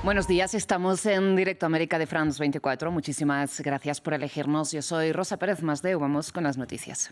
Buenos días, estamos en Directo América de France 24. Muchísimas gracias por elegirnos. Yo soy Rosa Pérez Masdeu. Vamos con las noticias.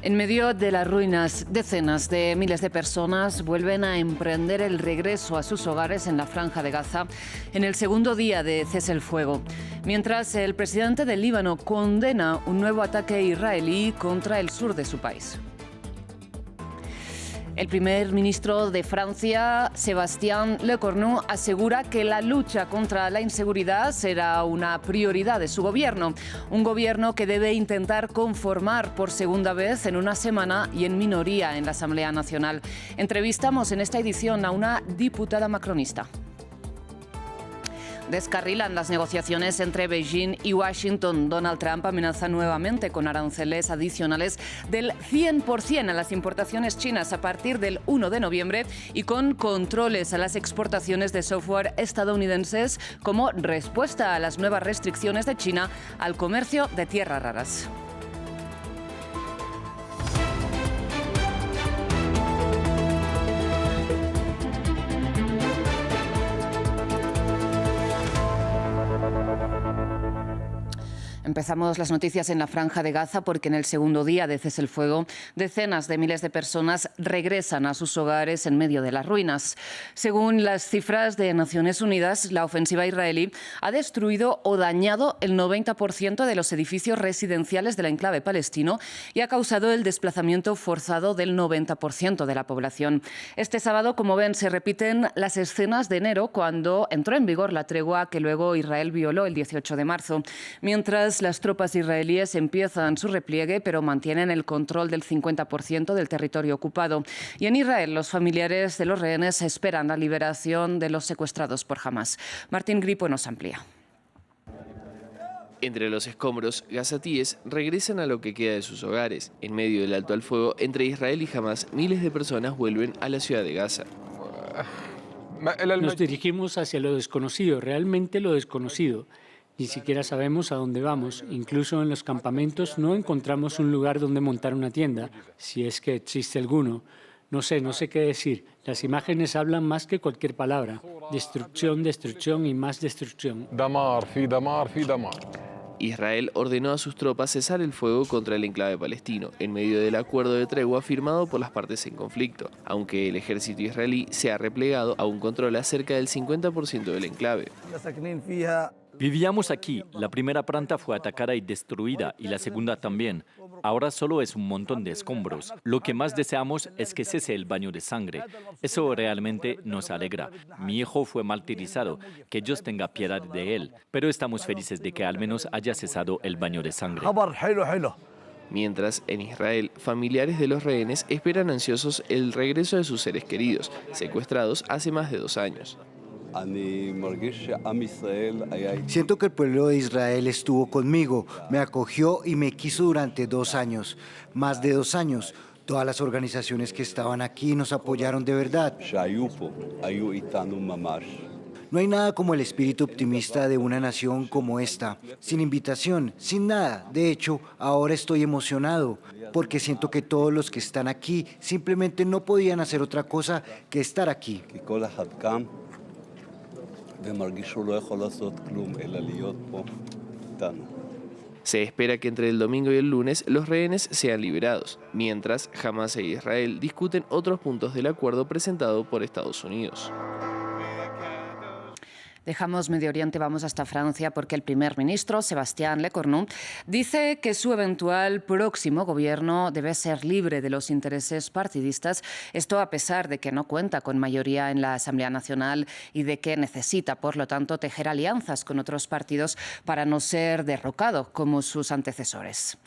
En medio de las ruinas, decenas de miles de personas vuelven a emprender el regreso a sus hogares en la Franja de Gaza en el segundo día de cese el fuego, mientras el presidente del Líbano condena un nuevo ataque israelí contra el sur de su país. El primer ministro de Francia, Sébastien Lecornu, asegura que la lucha contra la inseguridad será una prioridad de su gobierno. Un gobierno que debe intentar conformar por segunda vez en una semana y en minoría en la Asamblea Nacional. Entrevistamos en esta edición a una diputada macronista. Descarrilan las negociaciones entre Beijing y Washington. Donald Trump amenaza nuevamente con aranceles adicionales del 100% a las importaciones chinas a partir del 1 de noviembre y con controles a las exportaciones de software estadounidenses como respuesta a las nuevas restricciones de China al comercio de tierras raras. Empezamos las noticias en la Franja de Gaza porque en el segundo día de cese el fuego, decenas de miles de personas regresan a sus hogares en medio de las ruinas. Según las cifras de Naciones Unidas, la ofensiva israelí ha destruido o dañado el 90% de los edificios residenciales del enclave palestino y ha causado el desplazamiento forzado del 90% de la población. Este sábado, como ven, se repiten las escenas de enero cuando entró en vigor la tregua que luego Israel violó el 18 de marzo. Mientras las tropas israelíes empiezan su repliegue, pero mantienen el control del 50% del territorio ocupado. Y en Israel, los familiares de los rehenes esperan la liberación de los secuestrados por Hamás. Martín Gripo nos amplía. Entre los escombros, gazatíes regresan a lo que queda de sus hogares. En medio del alto al fuego entre Israel y Hamás, miles de personas vuelven a la ciudad de Gaza. Nos dirigimos hacia lo desconocido, realmente lo desconocido. Ni siquiera sabemos a dónde vamos. Incluso en los campamentos no encontramos un lugar donde montar una tienda, si es que existe alguno. No sé qué decir. Las imágenes hablan más que cualquier palabra. Destrucción, destrucción y más destrucción. Israel ordenó a sus tropas cesar el fuego contra el enclave palestino, en medio del acuerdo de tregua firmado por las partes en conflicto, aunque el ejército israelí se ha replegado, aún controla cerca del 50% del enclave. Vivíamos aquí, la primera planta fue atacada y destruida y la segunda también. Ahora solo es un montón de escombros. Lo que más deseamos es que cese el baño de sangre. Eso realmente nos alegra. Mi hijo fue martirizado, que Dios tenga piedad de él, pero estamos felices de que al menos haya cesado el baño de sangre. Mientras, en Israel, familiares de los rehenes esperan ansiosos el regreso de sus seres queridos, secuestrados hace más de 2 años. Siento que el pueblo de Israel estuvo conmigo, me acogió y me quiso durante 2 años, más de 2 años. Todas las organizaciones que estaban aquí nos apoyaron de verdad. No hay nada como el espíritu optimista de una nación como esta, sin invitación, sin nada. De hecho, ahora estoy emocionado, porque siento que todos los que están aquí simplemente no podían hacer otra cosa que estar aquí. Se espera que entre el domingo y el lunes los rehenes sean liberados, mientras Hamás e Israel discuten otros puntos del acuerdo presentado por Estados Unidos. Dejamos Medio Oriente, vamos hasta Francia, porque el primer ministro, Sébastien Lecornu, dice que su eventual próximo gobierno debe ser libre de los intereses partidistas. Esto a pesar de que no cuenta con mayoría en la Asamblea Nacional y de que necesita, por lo tanto, tejer alianzas con otros partidos para no ser derrocado como sus antecesores.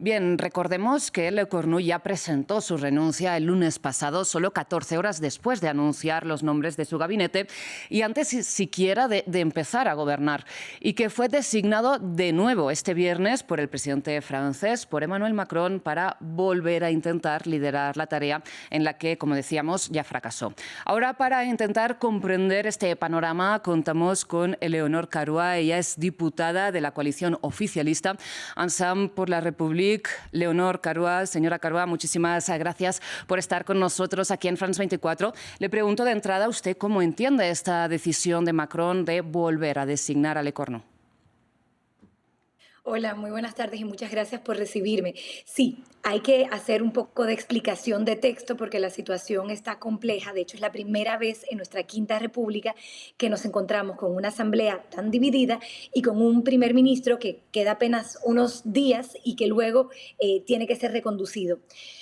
Bien, recordemos que Lecornu ya presentó su renuncia el lunes pasado, solo 14 horas después de anunciar los nombres de su gabinete y antes siquiera de empezar a gobernar, y que fue designado de nuevo este viernes por el presidente francés, por Emmanuel Macron, para volver a intentar liderar la tarea en la que, como decíamos, ya fracasó. Ahora, para intentar comprender este panorama, contamos con Eleonor Carroix. Ella es diputada de la coalición oficialista Ensemble pour la République Católic, Leonor Carua. Señora Carua, muchísimas gracias por estar con nosotros aquí en France 24. Le pregunto de entrada a usted cómo entiende esta decisión de Macron de volver a designar a Lecornu. Hola, muy buenas tardes y muchas gracias por recibirme. Sí, hay que hacer un poco de explicación de texto porque la situación está compleja. De hecho, es la primera vez en nuestra Quinta República que nos encontramos con una asamblea tan dividida y con un primer ministro que queda apenas unos días y que luego tiene que ser reconducido.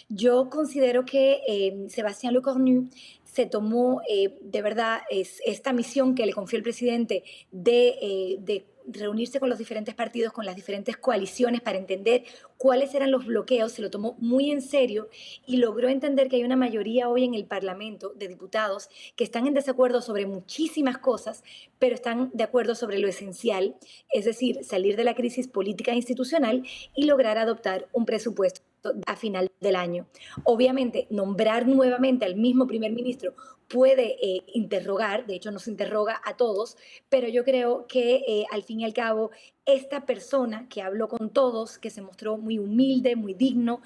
Yo considero que Sébastien Lecornu se tomó de verdad esta misión que le confió el presidente de reunirse con los diferentes partidos, con las diferentes coaliciones para entender cuáles eran los bloqueos, se lo tomó muy en serio y logró entender que hay una mayoría hoy en el Parlamento de diputados que están en desacuerdo sobre muchísimas cosas, pero están de acuerdo sobre lo esencial, es decir, salir de la crisis política e institucional y lograr adoptar un presupuesto a final del año. Obviamente, nombrar nuevamente al mismo primer ministro puede interrogar, de hecho nos interroga a todos, pero yo creo que al fin y al cabo esta persona que habló con todos, que se mostró muy humilde, muy digno,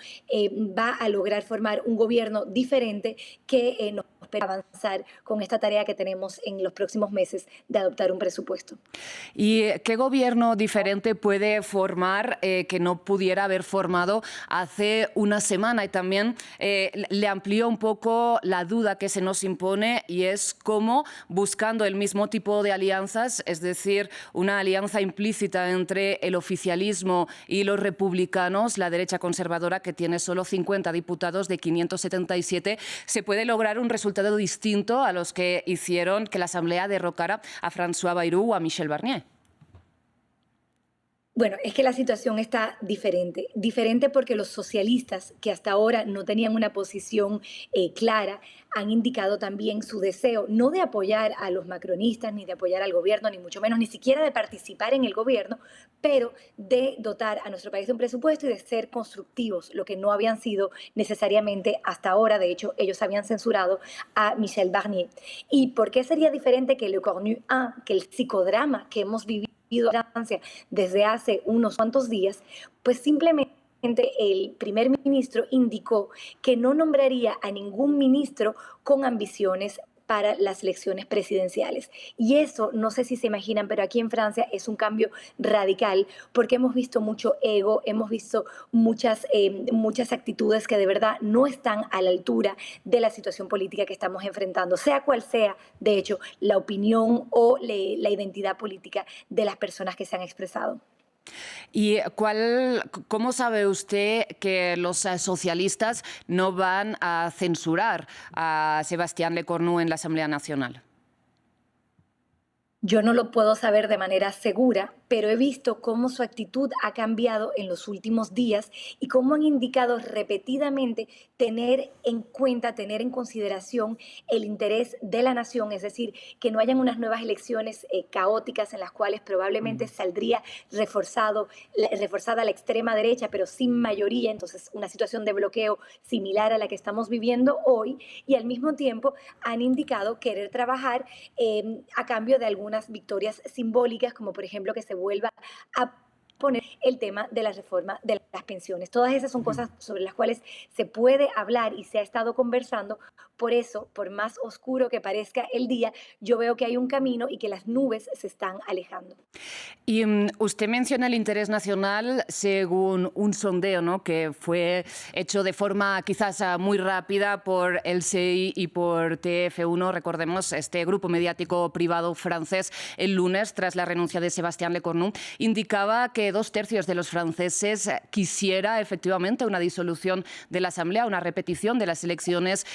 va a lograr formar un gobierno diferente que nos espera avanzar con esta tarea que tenemos en los próximos meses de adoptar un presupuesto. ¿Y qué gobierno diferente puede formar que no pudiera haber formado hace una semana? Y también le amplió un poco la duda que se nos impone y es cómo, buscando el mismo tipo de alianzas, es decir, una alianza implícita entre el oficialismo y los republicanos, la derecha conservadora, que tiene solo 50 diputados de 577, se puede lograr un resultado distinto a los que hicieron que la Asamblea derrocara a François Bayrou o a Michel Barnier. Bueno, es que la situación está diferente. Diferente porque los socialistas, que hasta ahora no tenían una posición clara, han indicado también su deseo no de apoyar a los macronistas, ni de apoyar al gobierno, ni mucho menos, ni siquiera de participar en el gobierno, pero de dotar a nuestro país de un presupuesto y de ser constructivos, lo que no habían sido necesariamente hasta ahora. De hecho, ellos habían censurado a Michel Barnier. ¿Y por qué sería diferente que Lecornu 1, que el psicodrama que hemos vivido a Francia desde hace unos cuantos días? Pues simplemente el primer ministro indicó que no nombraría a ningún ministro con ambiciones para las elecciones presidenciales. Y eso, no sé si se imaginan, pero aquí en Francia es un cambio radical porque hemos visto mucho ego, hemos visto muchas actitudes que de verdad no están a la altura de la situación política que estamos enfrentando, sea cual sea, de hecho, la opinión o la identidad política de las personas que se han expresado. ¿Y cómo sabe usted que los socialistas no van a censurar a Sébastien Lecornu en la Asamblea Nacional? Yo no lo puedo saber de manera segura, pero he visto cómo su actitud ha cambiado en los últimos días y cómo han indicado repetidamente tener en cuenta, tener en consideración el interés de la nación, es decir, que no hayan unas nuevas elecciones caóticas en las cuales probablemente saldría reforzada la extrema derecha, pero sin mayoría, entonces una situación de bloqueo similar a la que estamos viviendo hoy, y al mismo tiempo han indicado querer trabajar a cambio de algunas victorias simbólicas, como por ejemplo que se vuelva a poner el tema de la reforma de las pensiones. Todas esas son cosas sobre las cuales se puede hablar y se ha estado conversando. Por eso, por más oscuro que parezca el día, yo veo que hay un camino y que las nubes se están alejando. Y usted menciona el interés nacional según un sondeo, ¿no?, que fue hecho de forma quizás muy rápida por el CI y por TF1. Recordemos, este grupo mediático privado francés, el lunes, tras la renuncia de Sébastien Lecornu, indicaba que 2/3 de los franceses quisiera efectivamente una disolución de la Asamblea, una repetición de las elecciones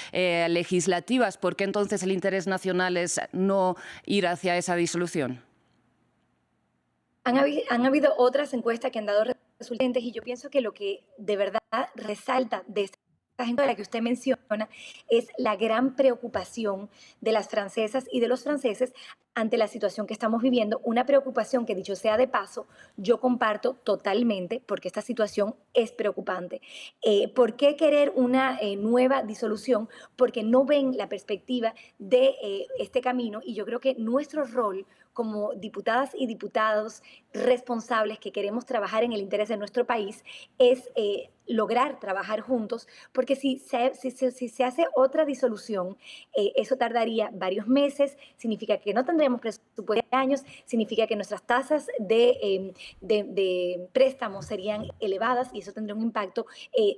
legislativas. ¿Por qué entonces el interés nacional es no ir hacia esa disolución? Han habido otras encuestas que han dado resultados y yo pienso que lo que de verdad resalta de esta gente a la que usted menciona es la gran preocupación de las francesas y de los franceses ante la situación que estamos viviendo, una preocupación que, dicho sea de paso, yo comparto totalmente, porque esta situación es preocupante. ¿Por qué querer una nueva disolución? Porque no ven la perspectiva de este camino, y yo creo que nuestro rol como diputadas y diputados responsables que queremos trabajar en el interés de nuestro país es lograr trabajar juntos, porque si se hace otra disolución, eso tardaría varios meses, significa que no tendremos presupuesto de años, significa que nuestras tasas de préstamos serían elevadas y eso tendría un impacto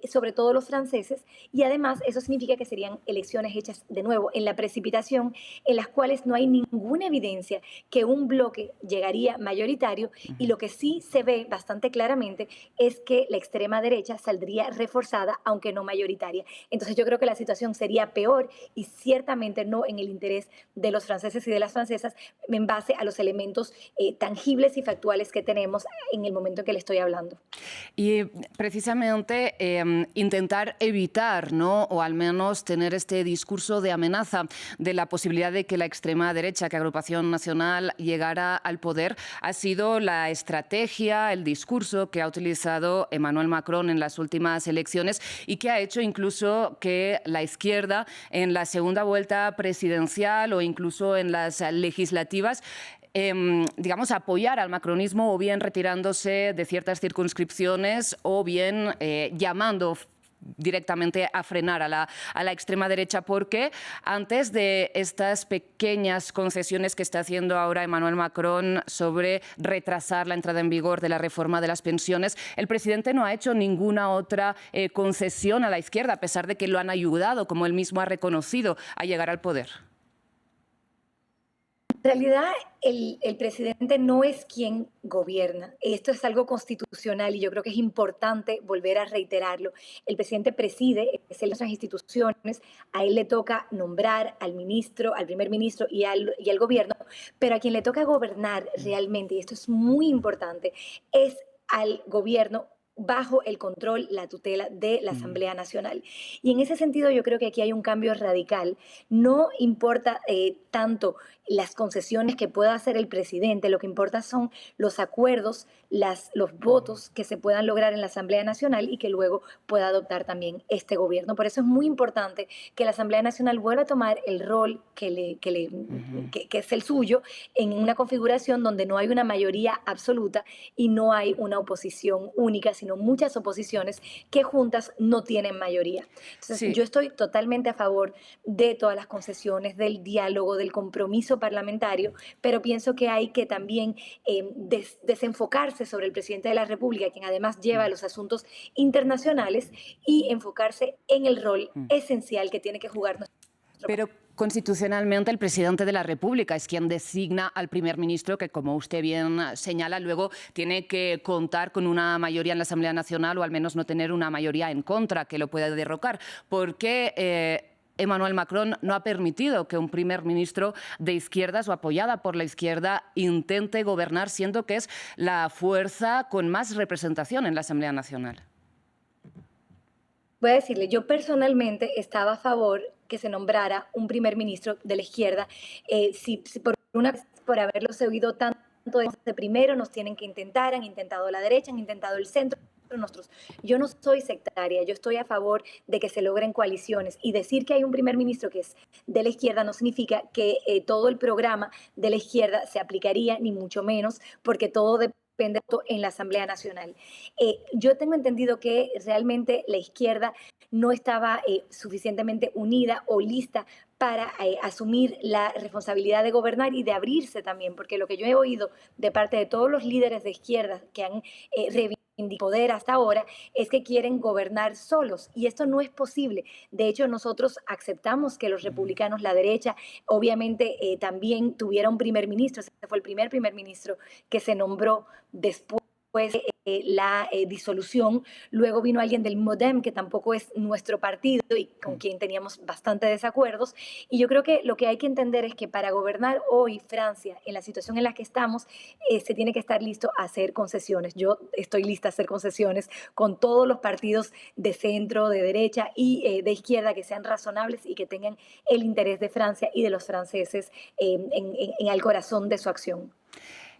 sobre todo los franceses, y además eso significa que serían elecciones hechas de nuevo en la precipitación, en las cuales no hay ninguna evidencia que un bloque llegaría mayoritario, y lo que sí se ve bastante claramente es que la extrema derecha saldría reforzada, aunque no mayoritaria. Entonces yo creo que la situación sería peor y ciertamente no en el interés de los franceses y de las francesas en base a los elementos tangibles y factuales que tenemos en el momento en que le estoy hablando. Y precisamente intentar evitar, ¿no?, o al menos tener este discurso de amenaza de la posibilidad de que la extrema derecha, que Agrupación Nacional llegara al poder, ha sido la estrategia, el discurso que ha utilizado Emmanuel Macron en las últimas elecciones y que ha hecho incluso que la izquierda en la segunda vuelta presidencial o incluso en las legislativas digamos, apoyar al macronismo, o bien retirándose de ciertas circunscripciones o bien llamando directamente a frenar a la extrema derecha, porque antes de estas pequeñas concesiones que está haciendo ahora Emmanuel Macron sobre retrasar la entrada en vigor de la reforma de las pensiones, el presidente no ha hecho ninguna otra concesión a la izquierda, a pesar de que lo han ayudado, como él mismo ha reconocido, a llegar al poder. En realidad, el presidente no es quien gobierna. Esto es algo constitucional y yo creo que es importante volver a reiterarlo. El presidente preside, es el de nuestras instituciones, a él le toca nombrar al ministro, al primer ministro y al gobierno, pero a quien le toca gobernar realmente, y esto es muy importante, es al gobierno bajo el control, la tutela de la Asamblea Nacional. Y en ese sentido yo creo que aquí hay un cambio radical. No importa tanto las concesiones que pueda hacer el presidente, lo que importa son los acuerdos, los votos que se puedan lograr en la Asamblea Nacional y que luego pueda adoptar también este gobierno. Por eso es muy importante que la Asamblea Nacional vuelva a tomar el rol que es el suyo en una configuración donde no hay una mayoría absoluta y no hay una oposición única, sino muchas oposiciones que juntas no tienen mayoría. Entonces, sí, yo estoy totalmente a favor de todas las concesiones, del diálogo, del compromiso parlamentario, pero pienso que hay que también desenfocarse sobre el presidente de la República, quien además lleva los asuntos internacionales, y enfocarse en el rol esencial que tiene que jugar nuestro país. Pero constitucionalmente el presidente de la República es quien designa al primer ministro, que, como usted bien señala, luego tiene que contar con una mayoría en la Asamblea Nacional, o al menos no tener una mayoría en contra que lo pueda derrocar. ¿Por qué Emmanuel Macron no ha permitido que un primer ministro de izquierdas o apoyada por la izquierda intente gobernar, siendo que es la fuerza con más representación en la Asamblea Nacional? Voy a decirle, yo personalmente estaba a favor que se nombrara un primer ministro de la izquierda, si por haberlos oído tanto de primero, nos tienen que intentar, han intentado la derecha, han intentado el centro. Yo no soy sectaria, yo estoy a favor de que se logren coaliciones, y decir que hay un primer ministro que es de la izquierda no significa que todo el programa de la izquierda se aplicaría, ni mucho menos, porque todo depende en la Asamblea Nacional. Yo tengo entendido que realmente la izquierda no estaba suficientemente unida o lista para asumir la responsabilidad de gobernar y de abrirse también, porque lo que yo he oído de parte de todos los líderes de izquierda que han reivindicado poder hasta ahora es que quieren gobernar solos, y esto no es posible. De hecho, nosotros aceptamos que los republicanos, la derecha, obviamente también tuviera un primer ministro. Ese fue el primer ministro que se nombró después la disolución. Luego vino alguien del MoDem, que tampoco es nuestro partido y con quien teníamos bastante desacuerdos. Y yo creo que lo que hay que entender es que para gobernar hoy Francia, en la situación en la que estamos, se tiene que estar listo a hacer concesiones. Yo estoy lista a hacer concesiones con todos los partidos de centro, de derecha y de izquierda que sean razonables y que tengan el interés de Francia y de los franceses en el corazón de su acción.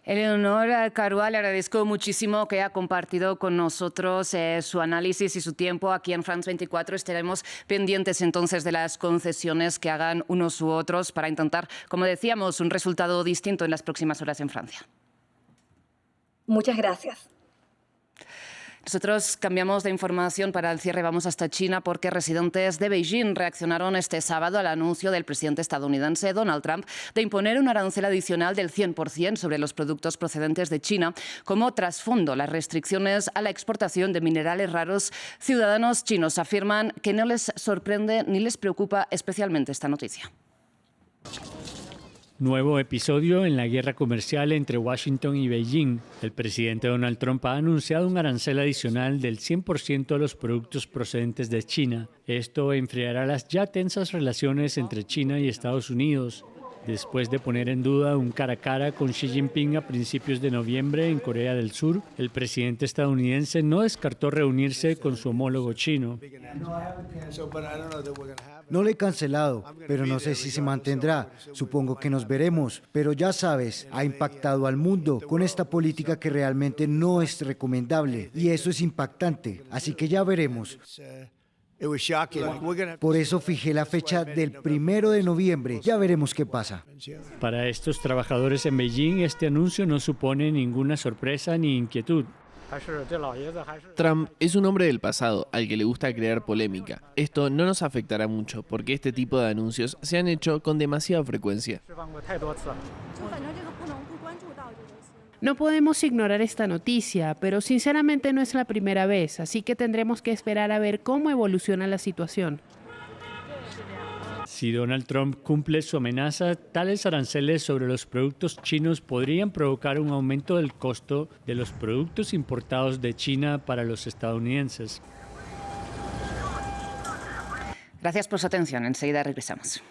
Eleonor Carúa, le agradezco muchísimo que haya compartido con nosotros su análisis y su tiempo aquí en France 24. Estaremos pendientes entonces de las concesiones que hagan unos u otros para intentar, como decíamos, un resultado distinto en las próximas horas en Francia. Muchas gracias. Nosotros cambiamos de información para el cierre, vamos hasta China porque residentes de Beijing reaccionaron este sábado al anuncio del presidente estadounidense Donald Trump de imponer un arancel adicional del 100% sobre los productos procedentes de China. Como trasfondo, las restricciones a la exportación de minerales raros. Ciudadanos chinos afirman que no les sorprende ni les preocupa especialmente esta noticia. Nuevo episodio en la guerra comercial entre Washington y Beijing. El presidente Donald Trump ha anunciado un arancel adicional del 100% a los productos procedentes de China. Esto enfriará las ya tensas relaciones entre China y Estados Unidos, después de poner en duda un cara a cara con Xi Jinping a principios de noviembre en Corea del Sur. El presidente estadounidense no descartó reunirse con su homólogo chino. No lo he cancelado, pero no sé si se mantendrá. Supongo que nos veremos, pero ya sabes, ha impactado al mundo con esta política que realmente no es recomendable y eso es impactante, así que ya veremos. Por eso fijé la fecha del 1 de noviembre. Ya veremos qué pasa. Para estos trabajadores en Beijing, este anuncio no supone ninguna sorpresa ni inquietud. Trump es un hombre del pasado, al que le gusta crear polémica. Esto no nos afectará mucho, porque este tipo de anuncios se han hecho con demasiada frecuencia. No podemos ignorar esta noticia, pero sinceramente no es la primera vez, así que tendremos que esperar a ver cómo evoluciona la situación. Si Donald Trump cumple su amenaza, tales aranceles sobre los productos chinos podrían provocar un aumento del costo de los productos importados de China para los estadounidenses. Gracias por su atención. Enseguida regresamos.